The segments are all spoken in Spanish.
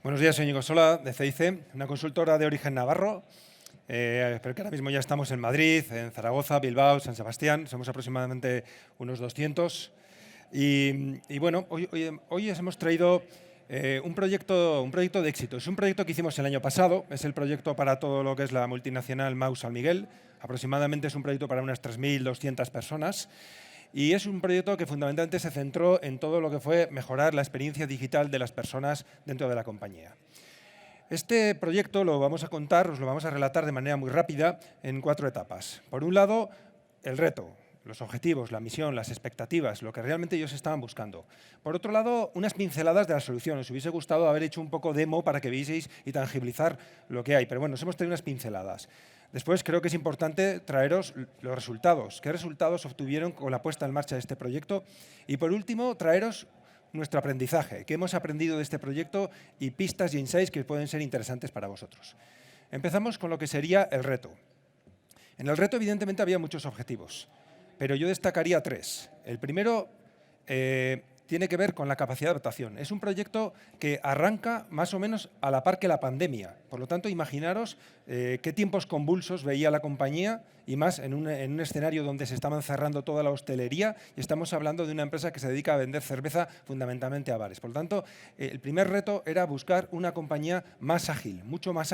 Buenos días, soy Íñigo Sola, de CIC, una consultora de origen navarro, pero que ahora mismo ya estamos en Madrid, en Zaragoza, Bilbao, San Sebastián, somos aproximadamente unos 200. Y bueno, hoy os hemos traído un proyecto de éxito. Es un proyecto que hicimos el año pasado, es el proyecto para todo lo que es la multinacional Mau San Miguel, aproximadamente es un proyecto para unas 3.200 personas. Y es un proyecto que fundamentalmente se centró en todo lo que fue mejorar la experiencia digital de las personas dentro de la compañía. Este proyecto lo vamos a contar, os lo vamos a relatar de manera muy rápida en 4 etapas. Por un lado, el reto, los objetivos, la misión, las expectativas, lo que realmente ellos estaban buscando. Por otro lado, unas pinceladas de la solución. Os hubiese gustado haber hecho un poco demo para que vieseis y tangibilizar lo que hay, pero bueno, os hemos traído unas pinceladas. Después creo que es importante traeros los resultados. ¿Qué resultados obtuvieron con la puesta en marcha de este proyecto? Y por último, traeros nuestro aprendizaje, qué hemos aprendido de este proyecto y pistas y insights que pueden ser interesantes para vosotros. Empezamos con lo que sería el reto. En el reto, evidentemente, había muchos objetivos, pero yo destacaría 3. El primero tiene que ver con la capacidad de adaptación. Es un proyecto que arranca más o menos a la par que la pandemia. Por lo tanto, imaginaros qué tiempos convulsos veía la compañía y más en un escenario donde se estaban cerrando toda la hostelería y estamos hablando de una empresa que se dedica a vender cerveza fundamentalmente a bares. Por lo tanto, el primer reto era buscar una compañía más ágil, mucho más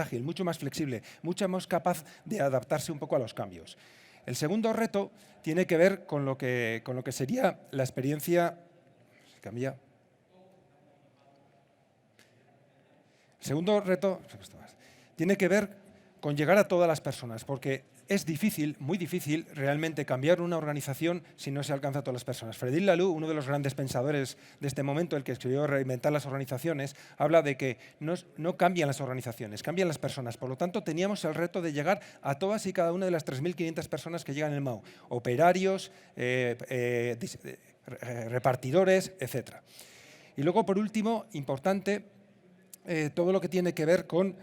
flexible, mucho más capaz de adaptarse un poco a los cambios. El segundo reto tiene que ver con lo que sería la experiencia. Cambia. El segundo reto tiene que ver con llegar a todas las personas, porque es difícil, muy difícil, realmente cambiar una organización si no se alcanza a todas las personas. Frédéric Laloux, uno de los grandes pensadores de este momento, el que escribió Reinventar las organizaciones, habla de que no cambian las organizaciones, cambian las personas. Por lo tanto, teníamos el reto de llegar a todas y cada una de las 3.500 personas que llegan en el MAU, operarios, repartidores, etc. Y luego, por último, importante, todo lo que tiene que ver con...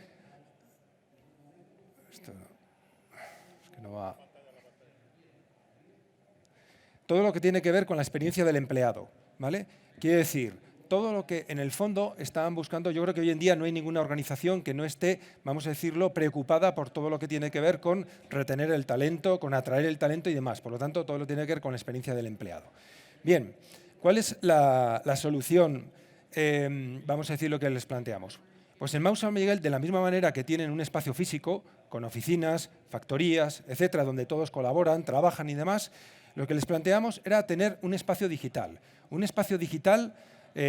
Todo lo que tiene que ver con la experiencia del empleado, ¿vale? Quiere decir, todo lo que en el fondo estaban buscando, yo creo que hoy en día no hay ninguna organización que no esté, vamos a decirlo, preocupada por todo lo que tiene que ver con retener el talento, con atraer el talento y demás. Por lo tanto, todo lo que tiene que ver con la experiencia del empleado. Bien, ¿cuál es la solución, vamos a decir, lo que les planteamos? Pues en Mau San Miguel, de la misma manera que tienen un espacio físico, con oficinas, factorías, etcétera, donde todos colaboran, trabajan y demás, lo que les planteamos era tener un espacio digital. Un espacio digital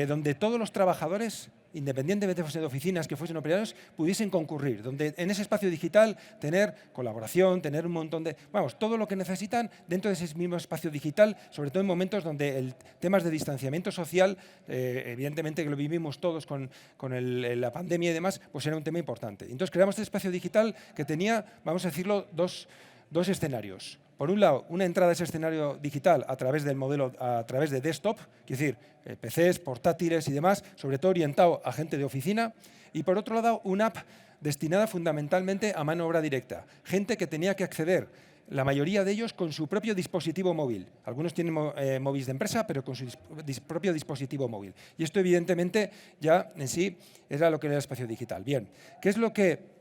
donde todos los trabajadores, independientemente de fuesen de oficinas, que fuesen operarios, pudiesen concurrir. Donde en ese espacio digital tener colaboración, tener un montón de... Vamos, todo lo que necesitan dentro de ese mismo espacio digital, sobre todo en momentos donde temas de distanciamiento social, evidentemente que lo vivimos todos con la pandemia y demás, pues era un tema importante. Entonces creamos este espacio digital que tenía, vamos a decirlo, dos escenarios. Por un lado, una entrada a ese escenario digital a través del modelo, a través de desktop, es decir, PCs, portátiles y demás, sobre todo orientado a gente de oficina. Y por otro lado, una app destinada fundamentalmente a mano de obra directa. Gente que tenía que acceder, la mayoría de ellos, con su propio dispositivo móvil. Algunos tienen móviles de empresa, pero con su propio dispositivo móvil. Y esto, evidentemente, ya en sí era lo que era el espacio digital. Bien, ¿qué es lo que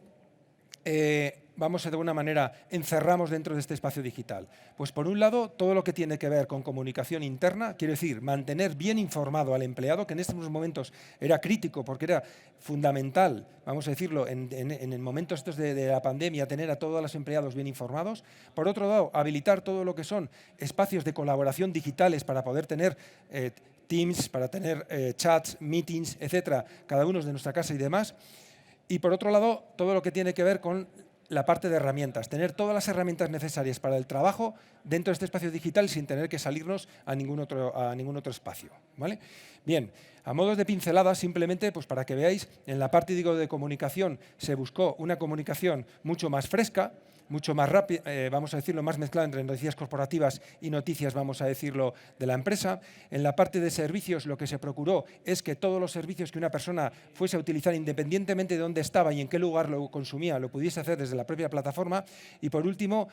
vamos de alguna manera encerramos dentro de este espacio digital? Pues por un lado, todo lo que tiene que ver con comunicación interna, quiero decir, mantener bien informado al empleado, que en estos momentos era crítico porque era fundamental, vamos a decirlo, en momentos estos de la pandemia, tener a todos los empleados bien informados. Por otro lado, habilitar todo lo que son espacios de colaboración digitales para poder tener Teams, para tener chats, meetings, etcétera, cada uno de nuestra casa y demás. Y por otro lado, todo lo que tiene que ver con la parte de herramientas, tener todas las herramientas necesarias para el trabajo dentro de este espacio digital sin tener que salirnos a ningún otro espacio, ¿vale? Bien, a modo de pinceladas, simplemente pues para que veáis, en la parte de comunicación se buscó una comunicación mucho más fresca, mucho más rápida, vamos a decirlo, más mezclada entre noticias corporativas y noticias, vamos a decirlo, de la empresa. En la parte de servicios, lo que se procuró es que todos los servicios que una persona fuese a utilizar, independientemente de dónde estaba y en qué lugar lo consumía, lo pudiese hacer desde la propia plataforma. Y por último,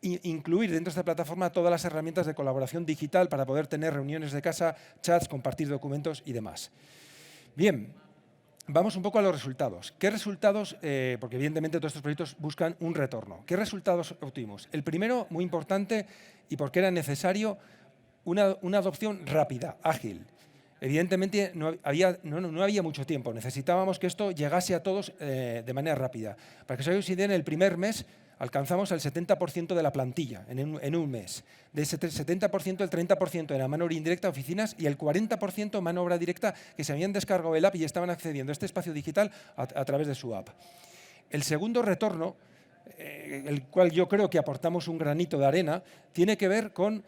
incluir dentro de esta plataforma todas las herramientas de colaboración digital para poder tener reuniones de casa, chats, compartir documentos y demás. Bien, vamos un poco a los resultados. ¿Qué resultados? Porque evidentemente todos estos proyectos buscan un retorno. ¿Qué resultados obtuvimos? El primero, muy importante, y porque era necesario, una adopción rápida, ágil. Evidentemente no había mucho tiempo, necesitábamos que esto llegase a todos de manera rápida. Para que os hagáis una idea, en el primer mes alcanzamos el 70% de la plantilla en un mes. De ese 70%, el 30% era mano obra indirecta, oficinas, y el 40% mano obra directa que se habían descargado el app y estaban accediendo a este espacio digital a través de su app. El segundo retorno, el cual yo creo que aportamos un granito de arena, tiene que ver con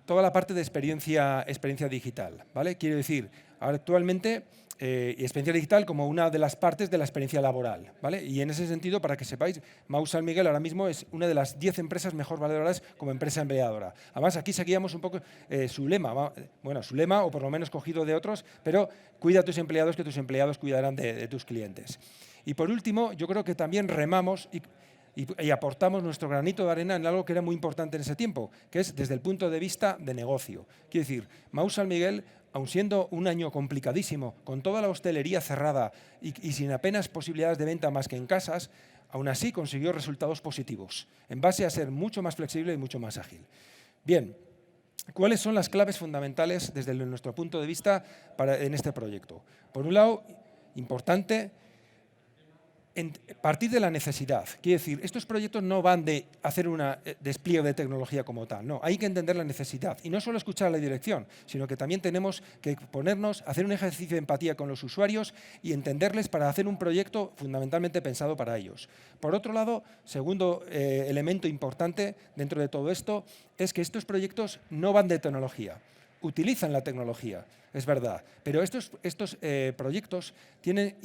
toda la parte de experiencia digital, ¿vale? Quiero decir, actualmente, experiencia digital como una de las partes de la experiencia laboral, ¿vale? Y en ese sentido, para que sepáis, Mau San Miguel ahora mismo es una de las 10 empresas mejor valoradas como empresa empleadora. Además, aquí seguíamos un poco su lema, o por lo menos cogido de otros, pero cuida a tus empleados, que tus empleados cuidarán de tus clientes. Y por último, yo creo que también remamos y aportamos nuestro granito de arena en algo que era muy importante en ese tiempo, que es desde el punto de vista de negocio. Quiero decir, Mau San Miguel, aun siendo un año complicadísimo, con toda la hostelería cerrada y sin apenas posibilidades de venta más que en casas, aún así consiguió resultados positivos, en base a ser mucho más flexible y mucho más ágil. Bien, ¿cuáles son las claves fundamentales desde nuestro punto de vista en este proyecto? Por un lado, importante, partir de la necesidad. Quiere decir, estos proyectos no van de hacer un despliegue de tecnología como tal, no, hay que entender la necesidad. Y no solo escuchar a la dirección, sino que también tenemos que ponernos, hacer un ejercicio de empatía con los usuarios y entenderles para hacer un proyecto fundamentalmente pensado para ellos. Por otro lado, segundo elemento importante dentro de todo esto, es que estos proyectos no van de tecnología. Utilizan la tecnología, es verdad, pero estos proyectos tienen,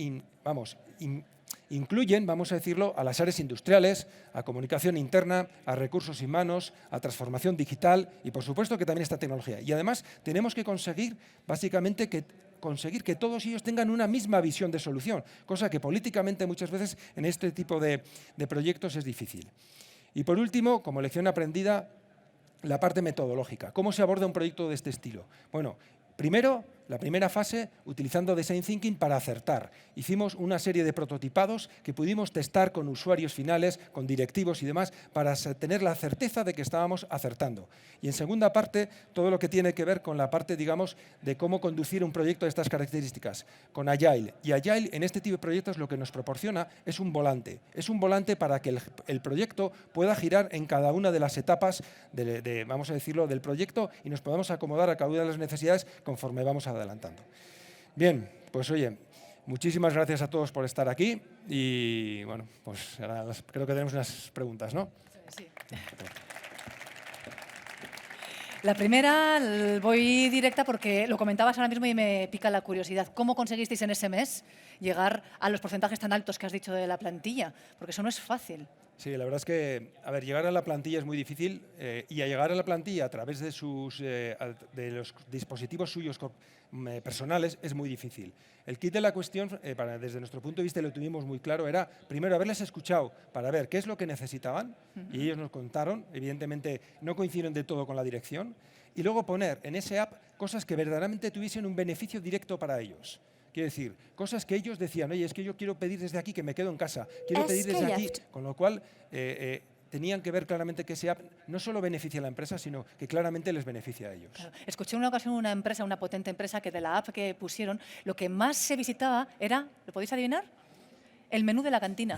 incluyen, vamos a decirlo, a las áreas industriales, a comunicación interna, a recursos humanos, a transformación digital y, por supuesto, que también esta tecnología. Y además tenemos que conseguir, básicamente, que todos ellos tengan una misma visión de solución, cosa que políticamente muchas veces en este tipo de proyectos es difícil. Y por último, como lección aprendida, la parte metodológica. ¿Cómo se aborda un proyecto de este estilo? Bueno, primero, la primera fase, utilizando Design Thinking para acertar. Hicimos una serie de prototipados que pudimos testar con usuarios finales, con directivos y demás, para tener la certeza de que estábamos acertando. Y en segunda parte, todo lo que tiene que ver con la parte, digamos, de cómo conducir un proyecto de estas características, con Agile. Y Agile, en este tipo de proyectos, lo que nos proporciona es un volante. Es un volante para que el proyecto pueda girar en cada una de las etapas, vamos a decirlo, del proyecto y nos podamos acomodar a cada una de las necesidades conforme vamos adelantando. Bien, pues oye, muchísimas gracias a todos por estar aquí y bueno, pues ahora creo que tenemos unas preguntas, ¿no? Sí. La primera voy directa porque lo comentabas ahora mismo y me pica la curiosidad. ¿Cómo conseguisteis en ese mes llegar a los porcentajes tan altos que has dicho de la plantilla? Porque eso no es fácil. Sí, la verdad es que, a ver, llegar a la plantilla es muy difícil y a llegar a la plantilla a través de los dispositivos suyos personales es muy difícil. El kit de la cuestión, desde nuestro punto de vista, lo tuvimos muy claro, era primero haberles escuchado para ver qué es lo que necesitaban y ellos nos contaron, evidentemente no coincidieron de todo con la dirección, y luego poner en ese app cosas que verdaderamente tuviesen un beneficio directo para ellos. Quiero decir, cosas que ellos decían, oye, es que yo quiero pedir desde aquí, que me quedo en casa, quiero pedir desde aquí, con lo cual tenían que ver claramente que ese app no solo beneficia a la empresa, sino que claramente les beneficia a ellos. Claro. Escuché en una ocasión una empresa, una potente empresa, que de la app que pusieron, lo que más se visitaba era, ¿lo podéis adivinar? El menú de la cantina.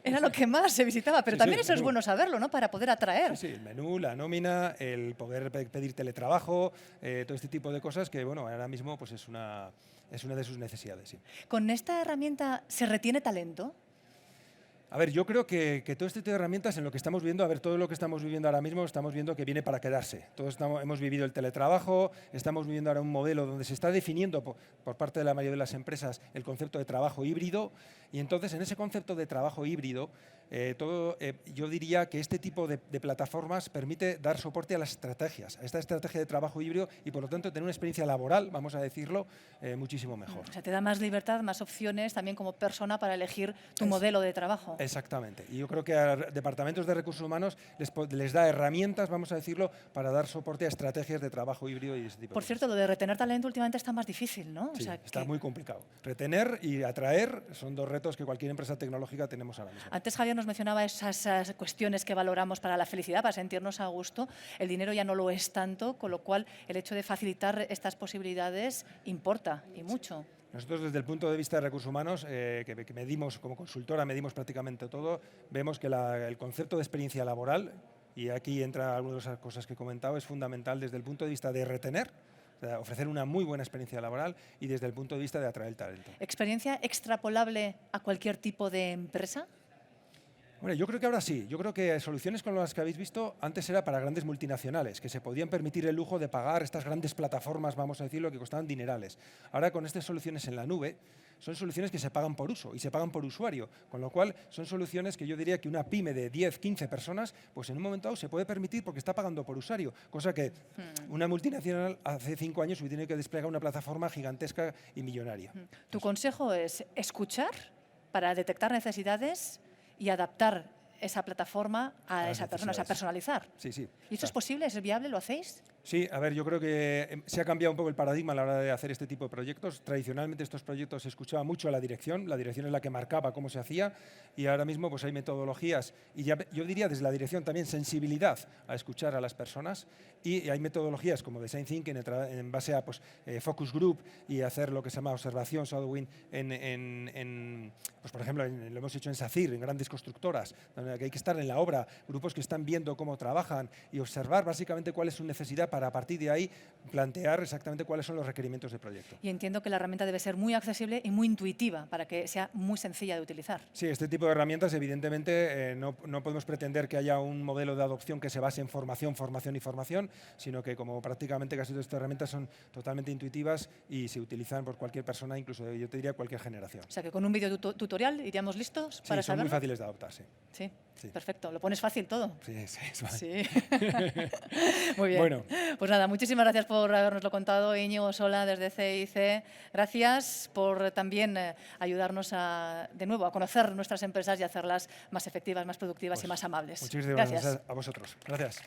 Era lo que más se visitaba, pero también eso es bueno saberlo, ¿no? Para poder atraer. Sí, el menú, la nómina, el poder pedir teletrabajo, todo este tipo de cosas que, bueno, ahora mismo pues es una de sus necesidades. Sí. ¿Con esta herramienta se retiene talento? A ver, yo creo que todo este tipo de herramientas en lo que estamos viendo, a ver, todo lo que estamos viviendo ahora mismo, estamos viendo que viene para quedarse. Todos hemos vivido el teletrabajo, estamos viviendo ahora un modelo donde se está definiendo por parte de la mayoría de las empresas el concepto de trabajo híbrido y entonces en ese concepto de trabajo híbrido yo diría que este tipo de plataformas permite dar soporte a las estrategias, a esta estrategia de trabajo híbrido y por lo tanto tener una experiencia laboral, vamos a decirlo, muchísimo mejor. O sea, te da más libertad, más opciones también como persona para elegir tu modelo de trabajo. Exactamente. Y yo creo que a departamentos de recursos humanos les da herramientas, vamos a decirlo, para dar soporte a estrategias de trabajo híbrido y ese tipo Por de cierto, lo de retener talento últimamente está más difícil, ¿no? cosas. Sí, está muy complicado. Retener y atraer son dos retos que cualquier empresa tecnológica tenemos ahora mismo. Antes Javier nos mencionaba esas cuestiones que valoramos para la felicidad, para sentirnos a gusto. El dinero ya no lo es tanto, con lo cual el hecho de facilitar estas posibilidades importa y mucho. Nosotros desde el punto de vista de recursos humanos, que medimos como consultora, medimos prácticamente todo, vemos que el concepto de experiencia laboral, y aquí entra alguna de esas cosas que he comentado, es fundamental desde el punto de vista de retener, o sea, ofrecer una muy buena experiencia laboral, y desde el punto de vista de atraer el talento. ¿Experiencia extrapolable a cualquier tipo de empresa? Bueno, yo creo que ahora sí. Yo creo que soluciones como las que habéis visto antes era para grandes multinacionales, que se podían permitir el lujo de pagar estas grandes plataformas, vamos a decirlo, que costaban dinerales. Ahora con estas soluciones en la nube, son soluciones que se pagan por uso y se pagan por usuario, con lo cual son soluciones que yo diría que una pyme de 10, 15 personas, pues en un momento dado se puede permitir porque está pagando por usuario, cosa que una multinacional hace 5 años hubiera tenido que desplegar una plataforma gigantesca y millonaria. Tu consejo es escuchar para detectar necesidades y adaptar esa plataforma a esa persona, o sea, personalizar. Sí, sí. ¿Y esto es posible? ¿Es viable? ¿Lo hacéis? Sí, a ver, yo creo que se ha cambiado un poco el paradigma a la hora de hacer este tipo de proyectos. Tradicionalmente estos proyectos se escuchaba mucho a la dirección es la que marcaba cómo se hacía, y ahora mismo pues hay metodologías, y ya, yo diría desde la dirección también sensibilidad a escuchar a las personas, y hay metodologías como Design Thinking en base a pues, focus group y hacer lo que se llama observación, shadowing, pues, por ejemplo, lo hemos hecho en SACIR, en grandes constructoras, donde hay que estar en la obra, grupos que están viendo cómo trabajan y observar básicamente cuál es su necesidad para a partir de ahí plantear exactamente cuáles son los requerimientos del proyecto. Y entiendo que la herramienta debe ser muy accesible y muy intuitiva para que sea muy sencilla de utilizar. Sí, este tipo de herramientas evidentemente no podemos pretender que haya un modelo de adopción que se base en formación, formación y formación, sino que como prácticamente casi todas estas herramientas son totalmente intuitivas y se utilizan por cualquier persona, incluso yo te diría cualquier generación. O sea que con un vídeo tutorial iríamos listos para Sí, son saberlo. muy fáciles de adoptar, sí. Sí, Sí. perfecto. Lo pones fácil todo. Sí, sí. Sí. Muy bien. Bueno. Pues nada, muchísimas gracias por habernoslo contado, Íñigo Sola, desde CIC. Gracias por también ayudarnos de nuevo a conocer nuestras empresas y hacerlas más efectivas, más productivas y más amables. Muchísimas gracias a vosotros. Gracias.